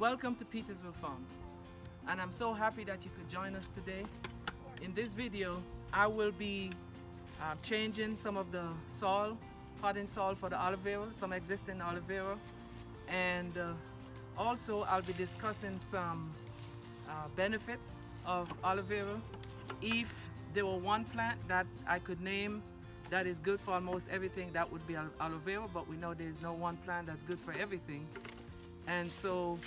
Welcome to Petersville Farm, and I'm so happy that you could join us today. In this video, I will be changing some of the soil, potting soil for the aloe vera, some existing aloe vera, and also I'll be discussing some benefits of aloe vera. If there were one plant that I could name that is good for almost everything, that would be aloe vera, but we know there's no one plant that's good for everything. And so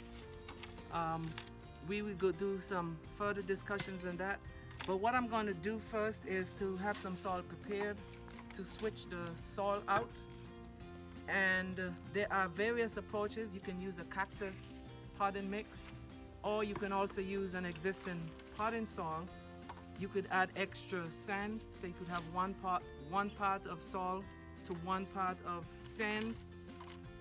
we will go do some further discussions on that. But what I'm going to do first is to have some soil prepared to switch the soil out. And there are various approaches. You can use a cactus potting mix, or you can also use an existing potting soil. You could add extra sand, so you could have one part of soil to one part of sand.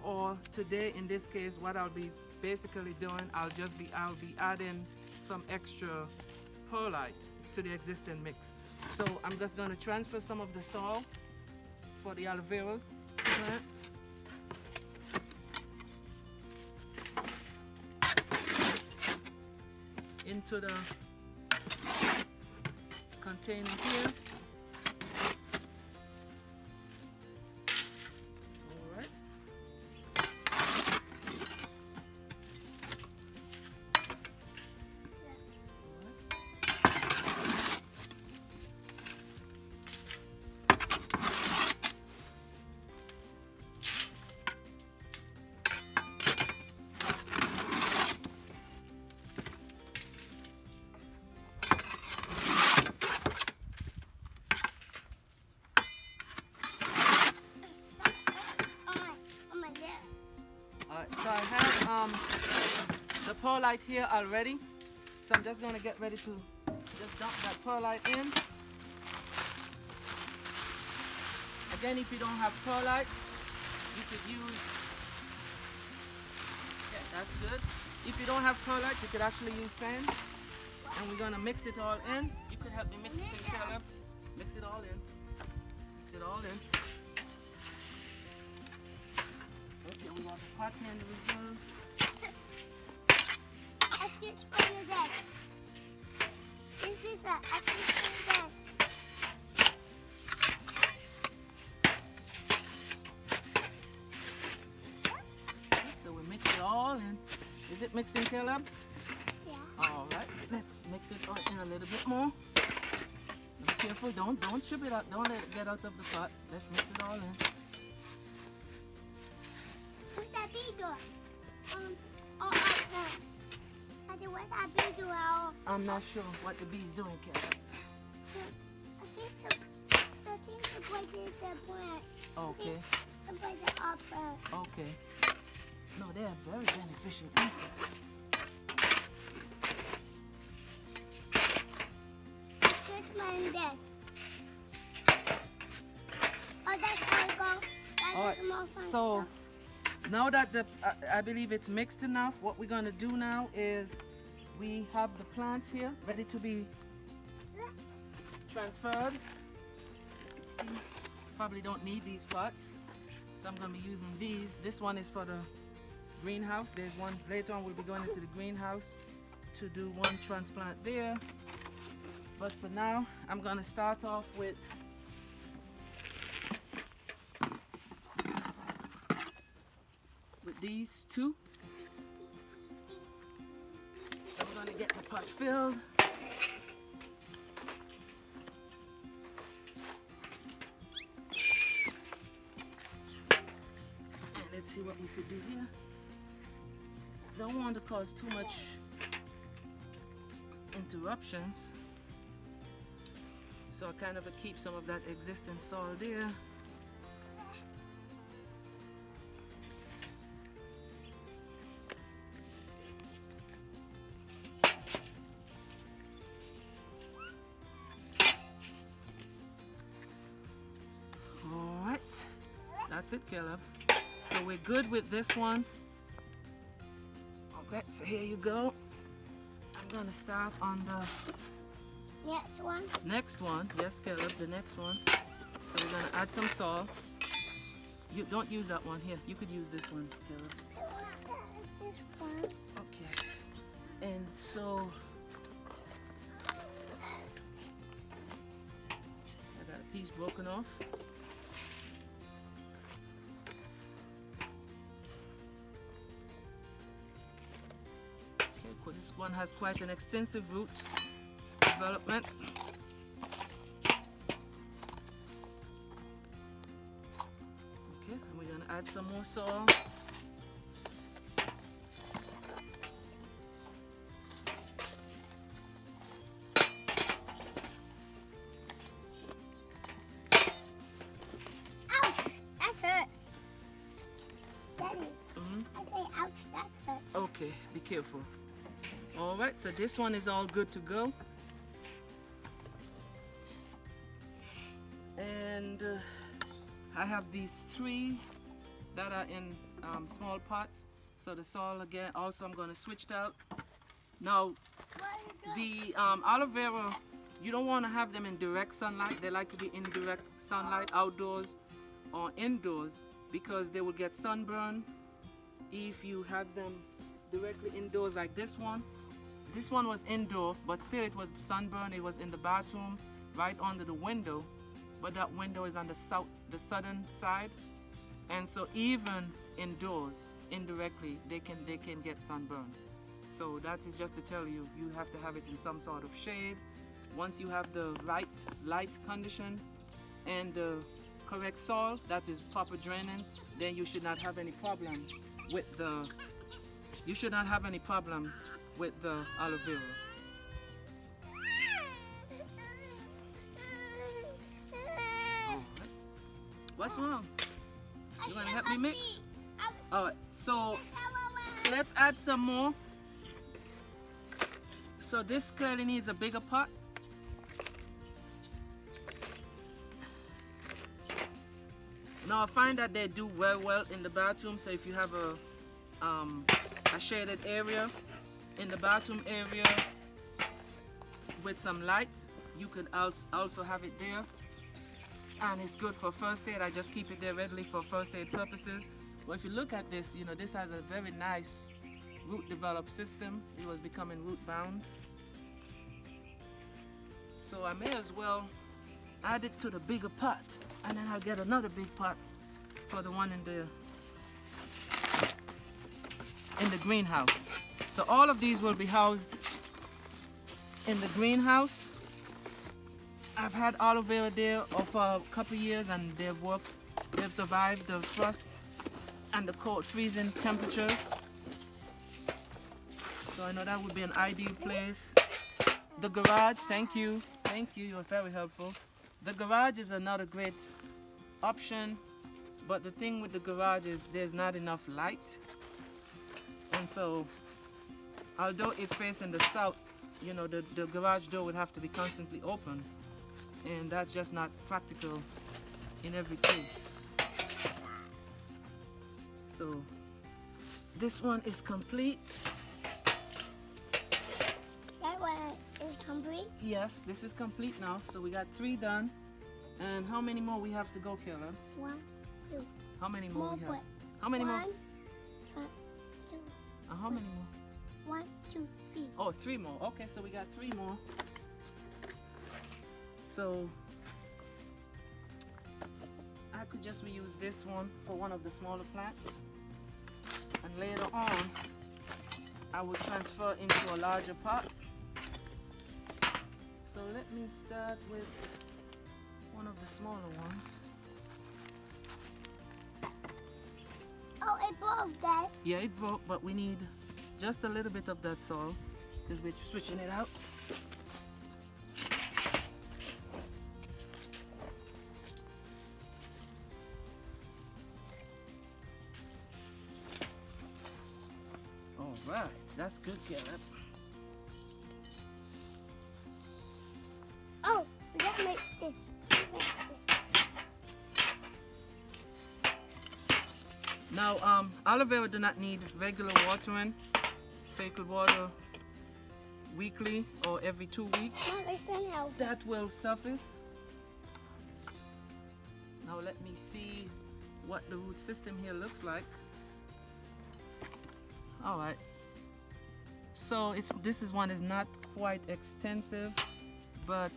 Or today, in this case, what I'll be basically doing, I'll be adding some extra perlite to the existing mix. So I'm just going to transfer some of the soil for the aloe vera plants. Into the container here. So I have the perlite here already. So I'm just going to get ready to just dump that perlite in. Again, if you don't have perlite, you could use, yeah, that's good. If you don't have perlite, you could actually use sand. And we're going to mix it all in. You could help me mix it in, Caleb. Mix it all in. Mix it all in. Okay, we want the pot here in the reserve. Excuse for your desk. This is a excuse for your desk. So we mix it all in. Is it mixed in, Caleb? Yeah. All right. Let's mix it all in a little bit more. Be careful. Don't chip it out. Don't let it get out of the pot. Let's mix it all in. What's that bee doing? Our plants. What's that bee doing? I'm not sure what the bee's doing, Caleb. I think the put the plants. Okay. I think the put the our plants. Okay. No, they are very beneficial insects. This one, this. Oh, that's all gone. That's more fun So stuff. now that I believe it's mixed enough, what we're going to do now is we have the plants here ready to be transferred. See, probably don't need these pots, so I'm going to be using these. This one is for the greenhouse. There's one later on. We'll be going into the greenhouse to do one transplant there. But for now, I'm going to start off with these two. So I'm going to get the pot filled. And let's see what we could do here. Don't want to cause too much interruptions. So I kind of keep some of that existing soil there. That's it, Caleb. So we're good with this one. Okay, so here you go. I'm gonna start on the Next one. next one. Yes, Caleb, the next one. So we're gonna add some salt. You don't use that one here. You could use this one, Caleb. This one. Okay. So I got a piece broken off. Okay, cool. This one has quite an extensive root development. Okay, and we're gonna add some more soil. Okay, be careful. All right, so this one is all good to go. And I have these 3 that are in small pots. So the soil again, also I'm going to switch it out. Now, the aloe vera, you don't want to have them in direct sunlight. They like to be in direct sunlight outdoors or indoors because they will get sunburn if you have them directly indoors like this one. This one was indoor, but still it was sunburned. It was in the bathroom right under the window, but that window is on the southern side, and so even indoors indirectly they can get sunburned. So that is just to tell you, you have to have it in some sort of shade. Once you have the right light condition and the correct soil that is proper draining, then you should not have any problem with the aloe vera. Alright. What's wrong? You want to help me mix? Alright, so let's add some more. So this clearly needs a bigger pot. Now I find that they do very well in the bathroom. So if you have a shaded area in the bathroom area with some light, you can also have it there, and it's good for first aid. I just keep it there readily for first aid purposes. But if you look at this, you know, this has a very nice root developed system. It was becoming root bound, so I may as well add it to the bigger pot, and then I'll get another big pot for the one in the greenhouse. So all of these will be housed in the greenhouse. I've had aloe vera there for a couple years, and they've worked. They've survived the frost and the cold freezing temperatures. So I know that would be an ideal place. The garage, thank you, you were very helpful. The garage is another great option, but the thing with the garage is there's not enough light. And so, although it's facing the south, you know, the garage door would have to be constantly open, and that's just not practical in every case. So, this one is complete. That one is complete? Yes, this is complete now. So we got 3 done. And how many more we have to go, Kayla? 1, 2. How many more we have? Pots. How many more? 1, 2. How many more? 1, 2, 3. Oh, 3 more. Okay, so we got 3 more. So I could just reuse this one for one of the smaller plants, and later on I will transfer into a larger pot. So let me start with one of the smaller ones. Oh, it broke, Dad. Yeah, it broke, but we need just a little bit of that soil because we're switching it out. All right, that's good, Caleb. Oh, we gotta mix this. Now, aloe vera do not need regular watering, so you could water weekly or every 2 weeks. Mom, listen now. That will suffice. Now let me see what the root system here looks like. All right. So this one is not quite extensive, but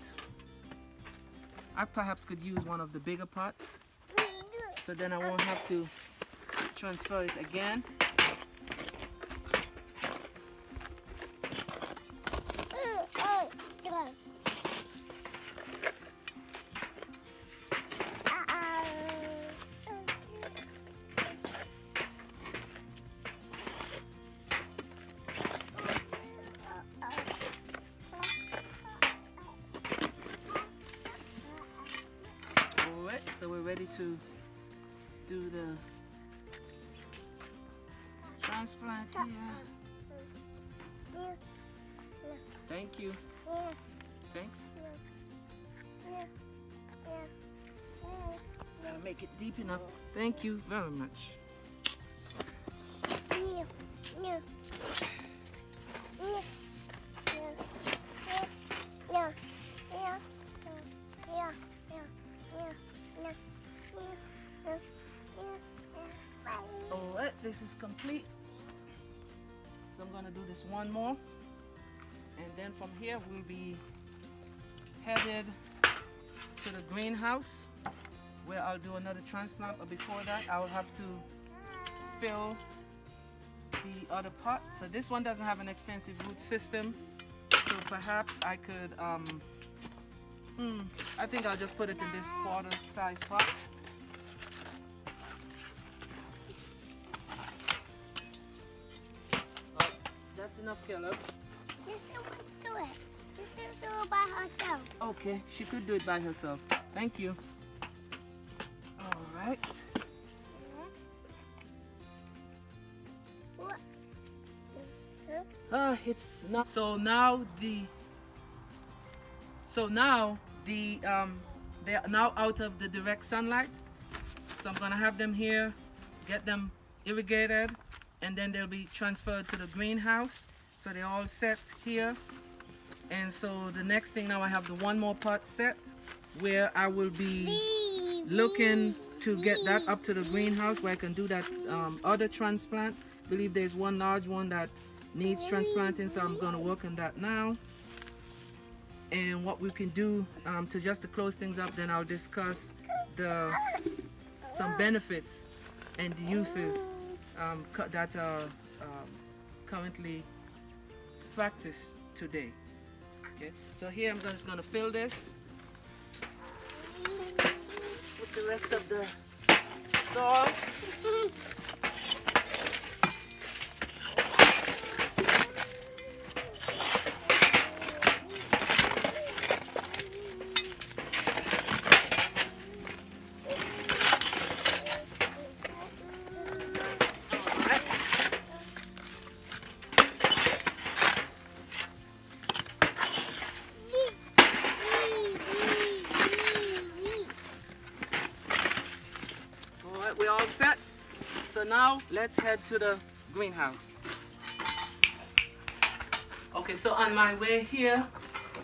I perhaps could use one of the bigger pots, so then I won't have to transfer it again. So we're ready to do the transplant here. Thank you. Thanks. Gotta make it deep enough. Thank you very much. Alright, this is complete. So I'm gonna do this one more, and then from here we'll be headed to the greenhouse where I'll do another transplant. But before that, I will have to fill the other pot. So this one doesn't have an extensive root system, so perhaps I could I think I'll just put it in this quarter size pot. That's enough, Caleb. Sister wants to do it. Sister do it by herself. Okay, she could do it by herself. Thank you. All right. It's not. So now they are now out of the direct sunlight. So I'm gonna have them here, get them irrigated, and then they'll be transferred to the greenhouse. So they're all set here. And so the next thing, now I have the one more pot set where I will be looking to get that up to the greenhouse where I can do that other transplant. I believe there's one large one that needs transplanting, so I'm going to work on that now. And what we can do to close things up, then I'll discuss some benefits and the uses that are currently practiced today. Okay, so here I'm just going to fill this with the rest of the soil. We're all set. So now let's head to the greenhouse. Okay, so on my way here,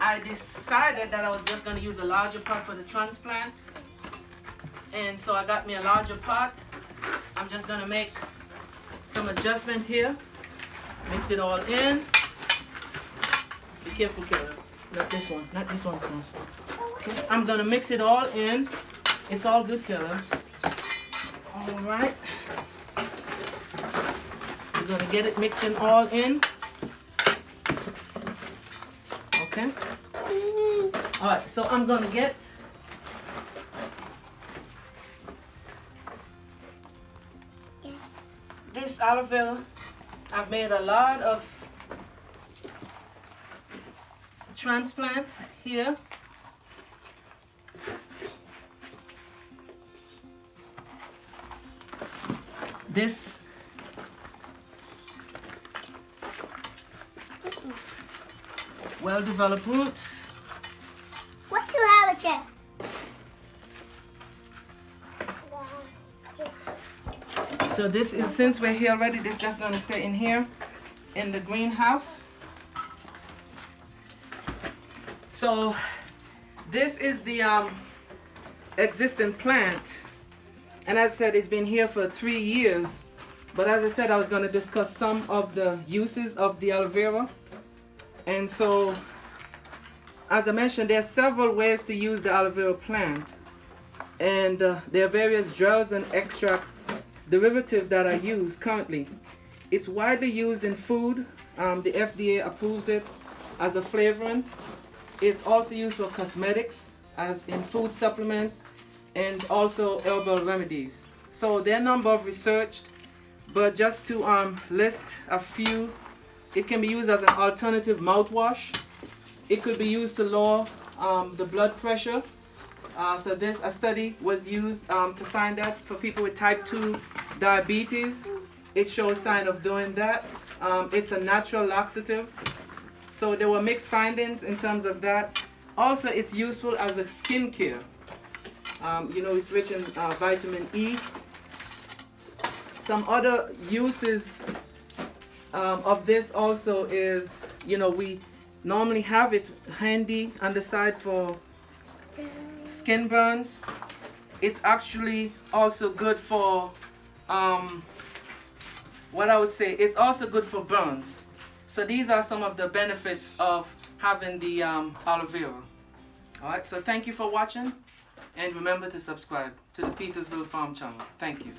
I decided that I was just going to use a larger pot for the transplant. And so I got me a larger pot. I'm just going to make some adjustment here. Mix it all in. Be careful, Kayla. Not this one. Not this one, son. Okay. I'm going to mix it all in. It's all good, Kayla. All right, we're gonna get it mixing all in. Okay. All right, so I'm gonna get this aloe vera. I've made a lot of transplants here. This well-developed roots. What do you have a check? So this is, since we're here already, this is just going to stay in here in the greenhouse. So this is the existing plant. And as I said, it's been here for 3 years. But as I said, I was going to discuss some of the uses of the aloe vera. And so, as I mentioned, there are several ways to use the aloe vera plant. And there are various gels and extract derivatives that are used currently. It's widely used in food. The FDA approves it as a flavoring. It's also used for cosmetics, as in food supplements, and also herbal remedies. So there are a number of research, but just to list a few, it can be used as an alternative mouthwash. It could be used to lower the blood pressure. So a study was used to find that for people with type 2 diabetes. It shows sign of doing that. It's a natural laxative. So there were mixed findings in terms of that. Also, it's useful as a skincare. It's rich in vitamin E. Some other uses of this also is, we normally have it handy on the side for skin burns. It's actually also good for, it's also good for burns. So these are some of the benefits of having the aloe vera. Alright, so thank you for watching, and remember to subscribe to the Petersville Farm channel. Thank you.